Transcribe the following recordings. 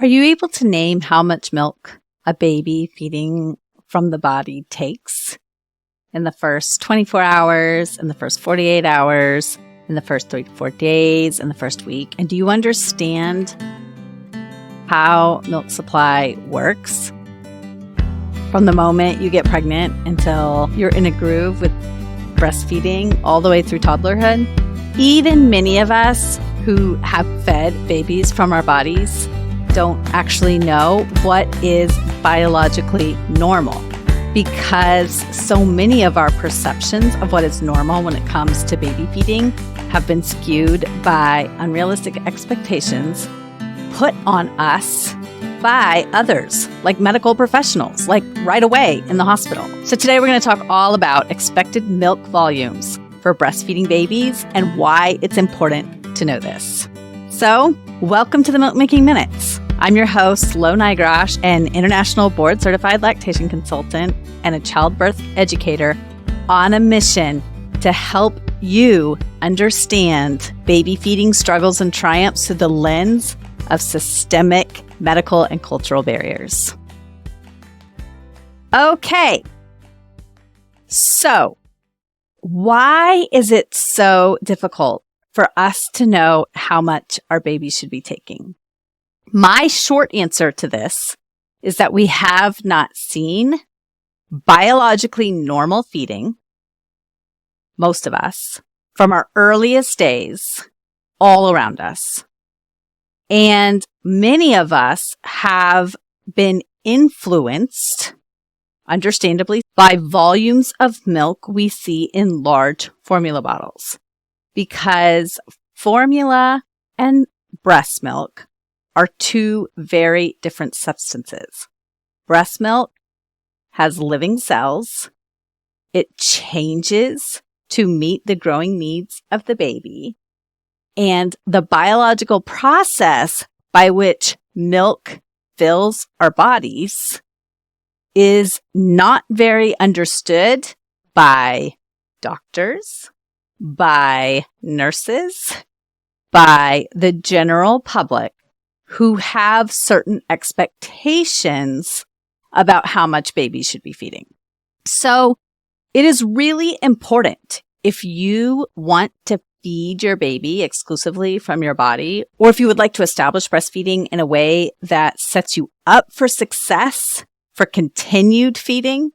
Are you able to name how much milk a baby feeding from the body takes in the first 24 hours, in the first 48 hours, in the first 3 to 4 days, in the first week? And do you understand how milk supply works from the moment you get pregnant until you're in a groove with breastfeeding all the way through toddlerhood? Even many of us who have fed babies from our bodies don't actually know what is biologically normal, because so many of our perceptions of what is normal when it comes to baby feeding have been skewed by unrealistic expectations put on us by others, like medical professionals, like right away in the hospital. So today we're going to talk all about expected milk volumes for breastfeeding babies and why it's important to know this. So welcome to the Milk Making Minutes. I'm your host, Nigrosh, an international board-certified lactation consultant and a childbirth educator on a mission to help you understand baby feeding struggles and triumphs through the lens of systemic medical and cultural barriers. Okay, so why is it so difficult for us to know how much our babies should be taking? My short answer to this is that we have not seen biologically normal feeding, most of us, from our earliest days all around us. And many of us have been influenced, understandably, by volumes of milk we see in large formula bottles, because formula and breast milk are two very different substances. Breast milk has living cells. It changes to meet the growing needs of the baby. And the biological process by which milk fills our bodies is not very understood by doctors, by nurses, by the general public, who have certain expectations about how much babies should be feeding. So it is really important, if you want to feed your baby exclusively from your body, or if you would like to establish breastfeeding in a way that sets you up for success for continued feeding,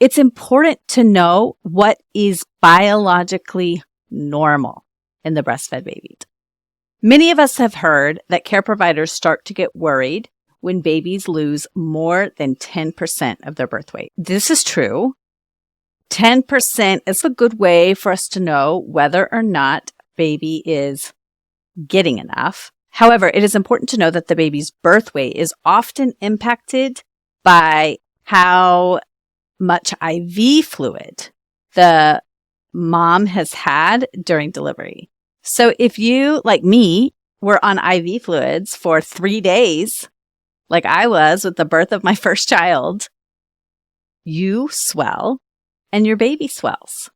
it's important to know what is biologically normal in the breastfed baby. Many of us have heard that care providers start to get worried when babies lose more than 10% of their birth weight. This is true. 10% is a good way for us to know whether or not baby is getting enough. However, it is important to know that the baby's birth weight is often impacted by how much IV fluid the mom has had during delivery. So if you, like me, were on IV fluids for 3 days, like I was with the birth of my first child, you swell and your baby swells.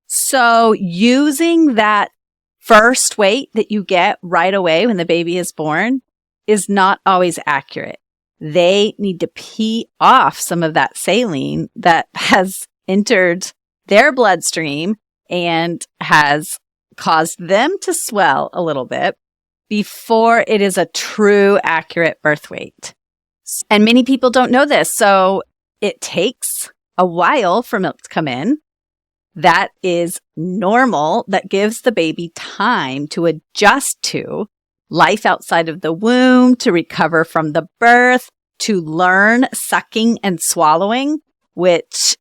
So using that first weight that you get right away when the baby is born is not always accurate. They need to pee off some of that saline that has entered their bloodstream and has caused them to swell a little bit before it is a true accurate birth weight. And many people don't know this, so it takes a while for milk to come in. That is normal. That gives the baby time to adjust to life outside of the womb, to recover from the birth, to learn sucking and swallowing, which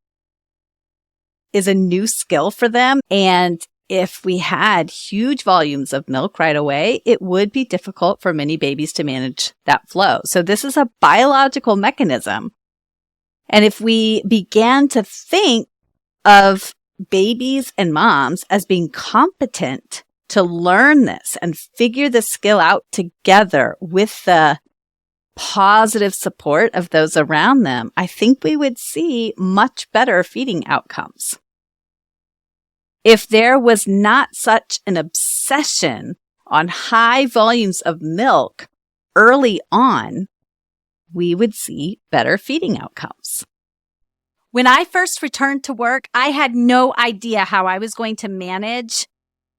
is a new skill for them. And if we had huge volumes of milk right away, it would be difficult for many babies to manage that flow. So this is a biological mechanism. And if we began to think of babies and moms as being competent to learn this and figure the skill out together with the positive support of those around them, I think we would see much better feeding outcomes. If there was not such an obsession on high volumes of milk early on, we would see better feeding outcomes. When I first returned to work, I had no idea how I was going to manage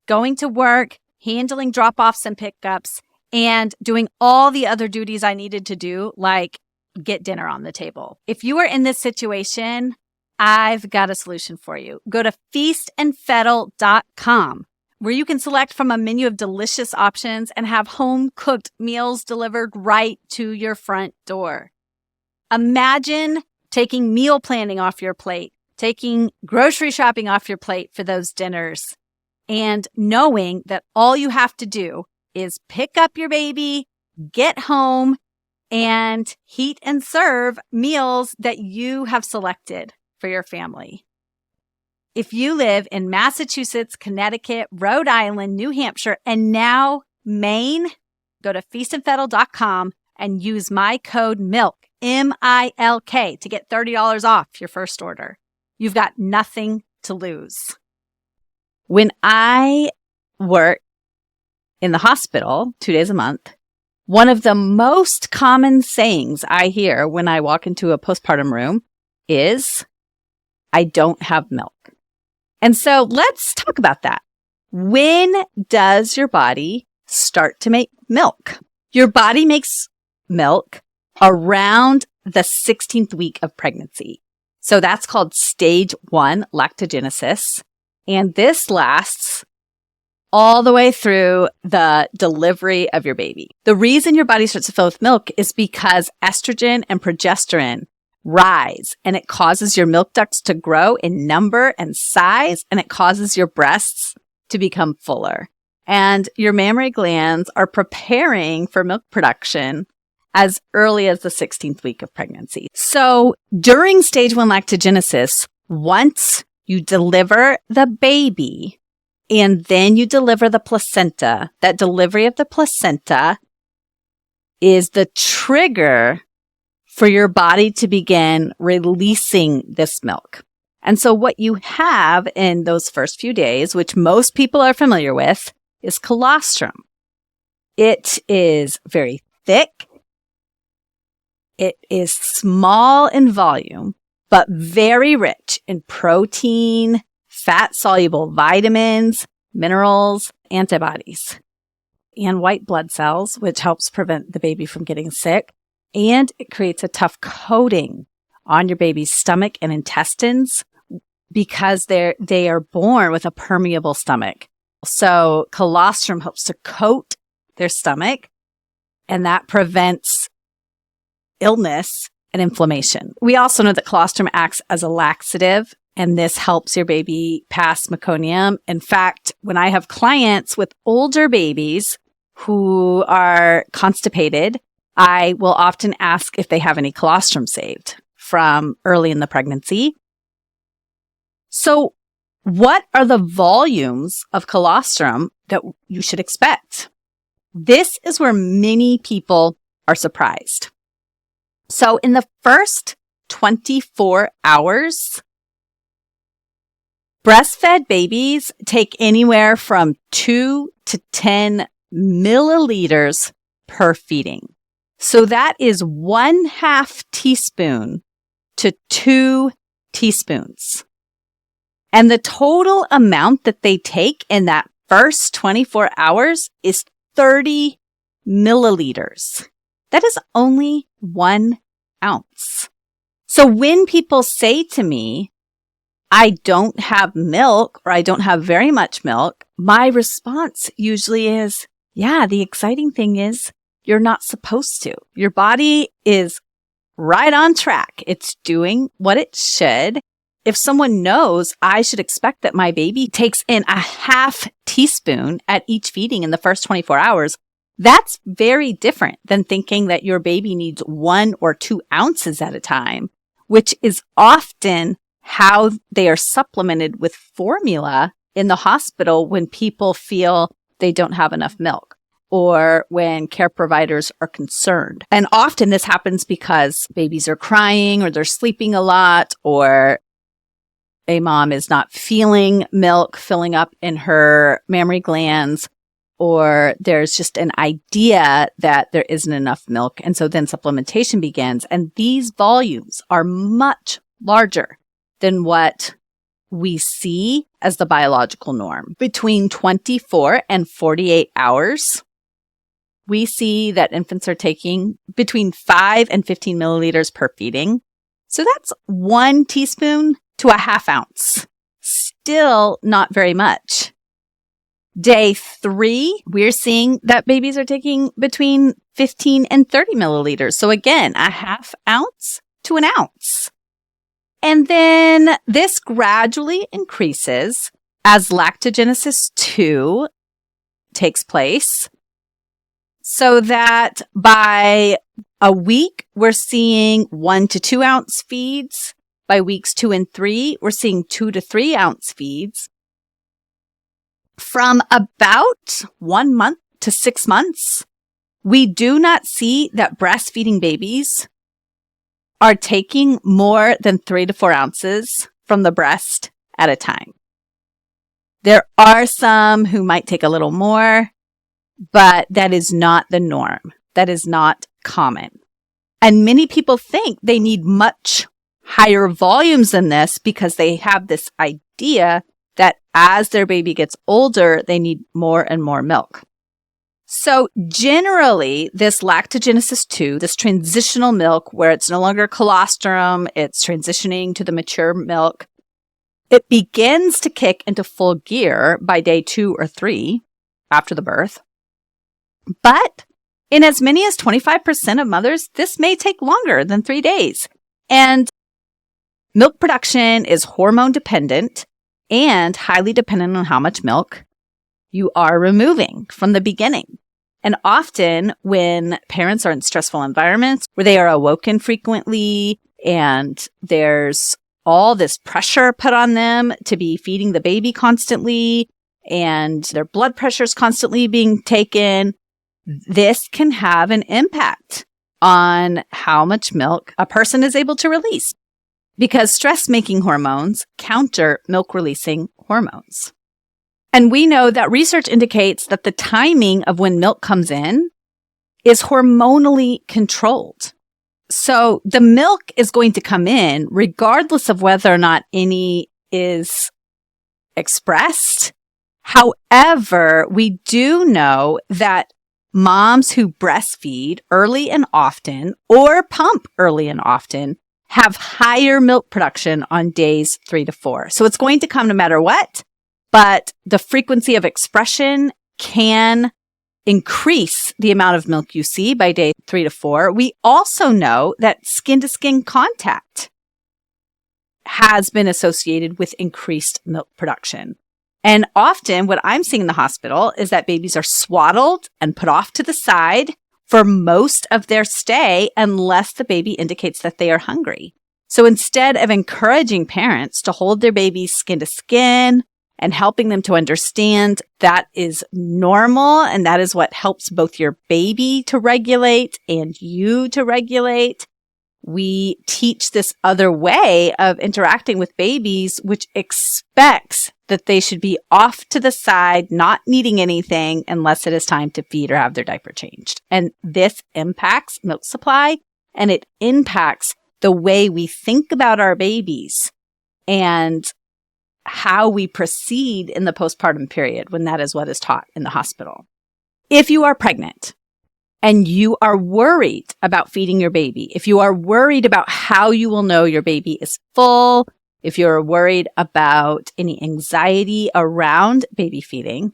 going to work, handling drop-offs and pickups, and doing all the other duties I needed to do, like get dinner on the table. If you are in this situation, I've got a solution for you. Go to feastandfettle.com, where you can select from a menu of delicious options and have home-cooked meals delivered right to your front door. Imagine taking meal planning off your plate, taking grocery shopping off your plate for those dinners, and knowing that all you have to do is pick up your baby, get home, and heat and serve meals that you have selected for your family. If you live in Massachusetts, Connecticut, Rhode Island, New Hampshire, and now Maine, go to feastandfettle.com and use my code MILK, M-I-L-K, to get $30 off your first order. You've got nothing to lose. When I work in the hospital 2 days a month, one of the most common sayings I hear when I walk into a postpartum room is, I don't have milk. And so let's talk about that. When does your body start to make milk? Your body makes milk around the 16th week of pregnancy. So that's called stage 1 lactogenesis. And this lasts all the way through the delivery of your baby. The reason your body starts to fill with milk is because estrogen and progesterone rise, and it causes your milk ducts to grow in number and size, and it causes your breasts to become fuller. And your mammary glands are preparing for milk production as early as the 16th week of pregnancy. So during stage 1 lactogenesis, once you deliver the baby and then you deliver the placenta, that delivery of the placenta is the trigger for your body to begin releasing this milk. And so what you have in those first few days, which most people are familiar with, is colostrum. It is very thick. It is small in volume, but very rich in protein, fat-soluble vitamins, minerals, antibodies, and white blood cells, which helps prevent the baby from getting sick. And it creates a tough coating on your baby's stomach and intestines because they are born with a permeable stomach. So colostrum helps to coat their stomach, and that prevents illness and inflammation. We also know that colostrum acts as a laxative, and this helps your baby pass meconium. In fact, when I have clients with older babies who are constipated, I will often ask if they have any colostrum saved from early in the pregnancy. So what are the volumes of colostrum that you should expect? This is where many people are surprised. So in the first 24 hours, breastfed babies take anywhere from 2 to 10 milliliters per feeding. So that is 1/2 teaspoon to 2 teaspoons. And the total amount that they take in that first 24 hours is 30 milliliters. That is only 1 ounce. So when people say to me, I don't have milk or I don't have very much milk, my response usually is, yeah, the exciting thing is you're not supposed to. Your body is right on track. It's doing what it should. If someone knows I should expect that my baby takes in 1/2 teaspoon at each feeding in the first 24 hours, that's very different than thinking that your baby needs 1 or 2 ounces at a time, which is often how they are supplemented with formula in the hospital when people feel they don't have enough milk or when care providers are concerned. And often this happens because babies are crying or they're sleeping a lot, or a mom is not feeling milk filling up in her mammary glands. or there's just an idea that there isn't enough milk. And so then supplementation begins. And these volumes are much larger than what we see as the biological norm. Between 24 and 48 hours, we see that infants are taking between 5 and 15 milliliters per feeding. So that's 1 teaspoon to a half ounce. Still not very much. Day 3, we're seeing that babies are taking between 15 and 30 milliliters. So again, a half ounce to an ounce. And then this gradually increases as lactogenesis 2 takes place, so that by a week, we're seeing 1 to 2 ounce feeds. By weeks 2 and 3, we're seeing 2 to 3 ounce feeds. From about 1 month to 6 months, we do not see that breastfeeding babies are taking more than 3 to 4 ounces from the breast at a time. There are some who might take a little more, but that is not the norm. That is not common. And many people think they need much higher volumes than this because they have this idea that as their baby gets older, they need more and more milk. So generally, this lactogenesis 2, this transitional milk where it's no longer colostrum, it's transitioning to the mature milk, it begins to kick into full gear by day 2 or 3 after the birth. But in as many as 25% of mothers, this may take longer than 3 days. And milk production is hormone dependent and highly dependent on how much milk you are removing from the beginning. And often when parents are in stressful environments where they are awoken frequently and there's all this pressure put on them to be feeding the baby constantly and their blood pressure is constantly being taken, this can have an impact on how much milk a person is able to release, because stress-making hormones counter milk-releasing hormones. And we know that research indicates that the timing of when milk comes in is hormonally controlled. So the milk is going to come in regardless of whether or not any is expressed. However, we do know that moms who breastfeed early and often or pump early and often have higher milk production on days 3 to 4. So it's going to come no matter what, but the frequency of expression can increase the amount of milk you see by day 3 to 4. We also know that skin-to-skin contact has been associated with increased milk production. And often what I'm seeing in the hospital is that babies are swaddled and put off to the side for most of their stay unless the baby indicates that they are hungry. So instead of encouraging parents to hold their babies skin to skin and helping them to understand that is normal and that is what helps both your baby to regulate and you to regulate, we teach this other way of interacting with babies, which expects that they should be off to the side, not needing anything unless it is time to feed or have their diaper changed. And this impacts milk supply and it impacts the way we think about our babies and how we proceed in the postpartum period when that is what is taught in the hospital. If you are pregnant and you are worried about feeding your baby, if you are worried about how you will know your baby is full, if you're worried about any anxiety around baby feeding,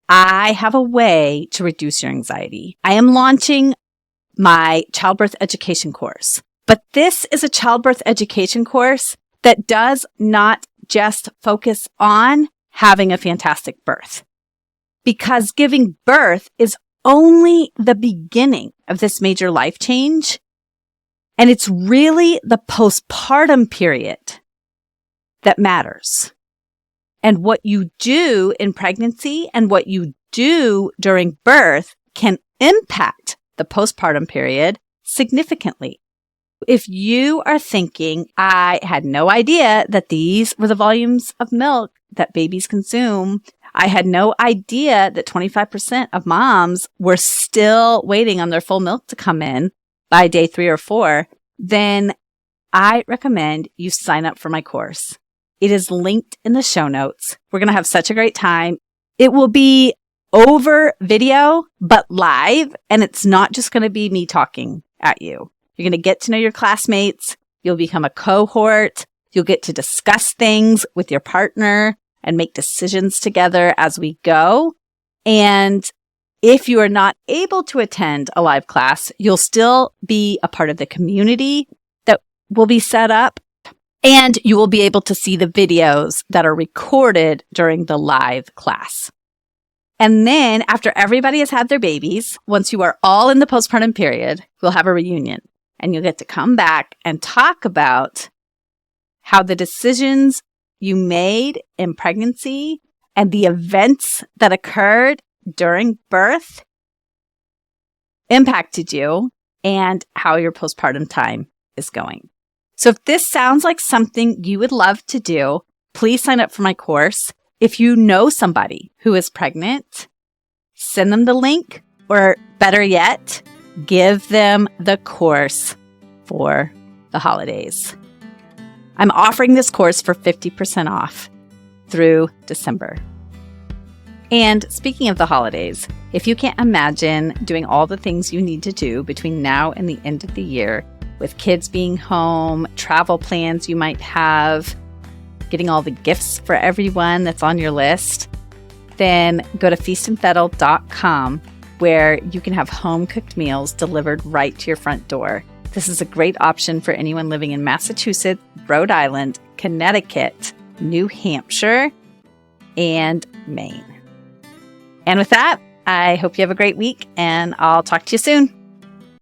I have a way to reduce your anxiety. I am launching my childbirth education course, but this is a childbirth education course that does not just focus on having a fantastic birth, because giving birth is only the beginning of this major life change. And it's really the postpartum period that matters. And what you do in pregnancy and what you do during birth can impact the postpartum period significantly. If you are thinking, I had no idea that these were the volumes of milk that babies consume, I had no idea that 25% of moms were still waiting on their full milk to come in by day 3 or 4, then I recommend you sign up for my course. It is linked in the show notes. We're going to have such a great time. It will be over video, but live, and it's not just going to be me talking at you. You're going to get to know your classmates. You'll become a cohort. You'll get to discuss things with your partner and make decisions together as we go. And if you are not able to attend a live class, you'll still be a part of the community that will be set up, and you will be able to see the videos that are recorded during the live class. And then after everybody has had their babies, once you are all in the postpartum period, we'll have a reunion, and you'll get to come back and talk about how the decisions you made in pregnancy and the events that occurred during birth impacted you and how your postpartum time is going. So if this sounds like something you would love to do, please sign up for my course. If you know somebody who is pregnant, send them the link, or better yet, give them the course for the holidays. I'm offering this course for 50% off through December. And speaking of the holidays, if you can't imagine doing all the things you need to do between now and the end of the year, with kids being home, travel plans you might have, getting all the gifts for everyone that's on your list, then go to feastandfettle.com, where you can have home-cooked meals delivered right to your front door. This is a great option for anyone living in Massachusetts, Rhode Island, Connecticut, New Hampshire, and Maine. And with that, I hope you have a great week, and I'll talk to you soon.